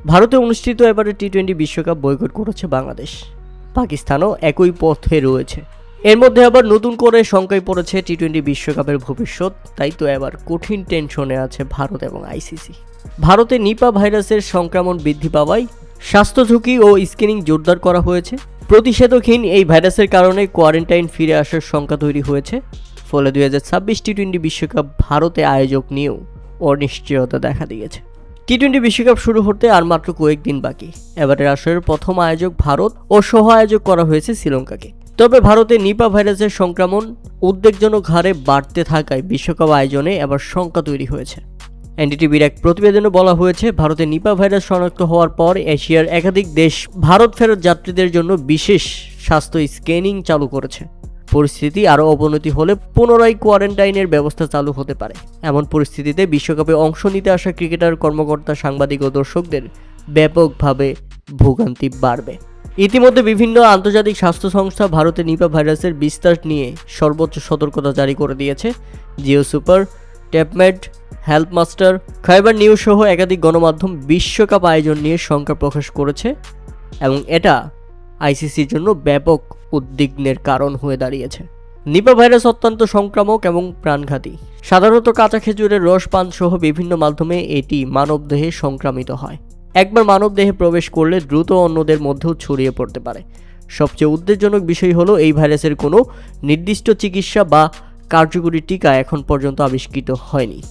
ভারতে অনুষ্ঠিত এবারে টি-20 বিশ্বকাপ বয়কট করেছে বাংলাদেশ। পাকিস্তানও একই পথে রয়েছে। এর মধ্যে আবার নতুন করে শঙ্কায় পড়েছে টি-20 বিশ্বকাপের ভবিষ্যৎ। তাই তো এবার কঠিন টেনশনে আছে ভারত এবং আইসিসি। ভারতে নিপা ভাইরাসের সংক্রমণ বৃদ্ধি পাওয়ায় স্বাস্থ্য ঝুঁকি ও স্ক্রিনিং জোরদার করা হয়েছে। প্রতিষেধকহীন এই ভাইরাসের কারণে কোয়ারেন্টাইন ফিরে আসার শঙ্কা তৈরি হয়েছে। ফলে 2026 টি-20 বিশ্বকাপ ভারতে আয়োজক নিয়েও অনিশ্চয়তা দেখা দিয়েছে। টি-20 বিশ্বকাপ শুরু হতে আর মাত্র কয়েকদিন বাকি। এবারের আসরের প্রথম আয়োজক ভারত ও সহ আয়োজক করা হয়েছে শ্রীলঙ্কাকে। তবে ভারতে নিপা ভাইরাসের সংক্রমণ উদ্বেগজনক হারে বাড়তে থাকায় বিশ্বকাপ আয়োজনে এবার শঙ্কা তৈরি হয়েছে। এনডিটিভির এক প্রতিবেদনে বলা হয়েছে, ভারতে নিপা ভাইরাস শনাক্ত হওয়ার পর এশিয়ার একাধিক দেশ ভারত ফেরত যাত্রীদের জন্য বিশেষ স্বাস্থ্য স্ক্রিনিং চালু করেছে। পরিস্থিতি আরও অবনতি হলে পুনরায় কোয়ারেন্টাইনের ব্যবস্থা চালু হতে পারে। এমন পরিস্থিতিতে বিশ্বকাপে অংশ নিতে আসা ক্রিকেটার, কর্মকর্তা, সাংবাদিক ও দর্শকদের ব্যাপকভাবে ভোগান্তি বাড়বে। ইতিমধ্যে বিভিন্ন আন্তর্জাতিক স্বাস্থ্য সংস্থা ভারতে নিপা ভাইরাসের বিস্তার নিয়ে সর্বোচ্চ সতর্কতা জারি করে দিয়েছে। জিও সুপার, ট্যাপমেড, হেলথ মাস্টার, খাইবার নিউজ সহ একাধিক গণমাধ্যম বিশ্বকাপ আয়োজন নিয়ে শঙ্কা প্রকাশ করেছে এবং এটা আইসিসির জন্য ব্যাপক উদ্বিগ্নের কারণ হয়ে দাঁড়িয়েছে। নিপা ভাইরাস অত্যন্ত সংক্রামক এবং প্রাণঘাতী। সাধারণত কাঁচা খেজুরের রস পান সহ বিভিন্ন মাধ্যমে এটি মানবদেহে সংক্রামিত হয়। একবার মানবদেহে প্রবেশ করলে দ্রুত অন্যদের মধ্যেও ছড়িয়ে পড়তে পারে। সবচেয়ে উদ্বেগজনক বিষয় হলো এই ভাইরাসের কোনো নির্দিষ্ট চিকিৎসা বা কার্যকরী টিকা এখন পর্যন্ত আবিষ্কৃত হয়নি।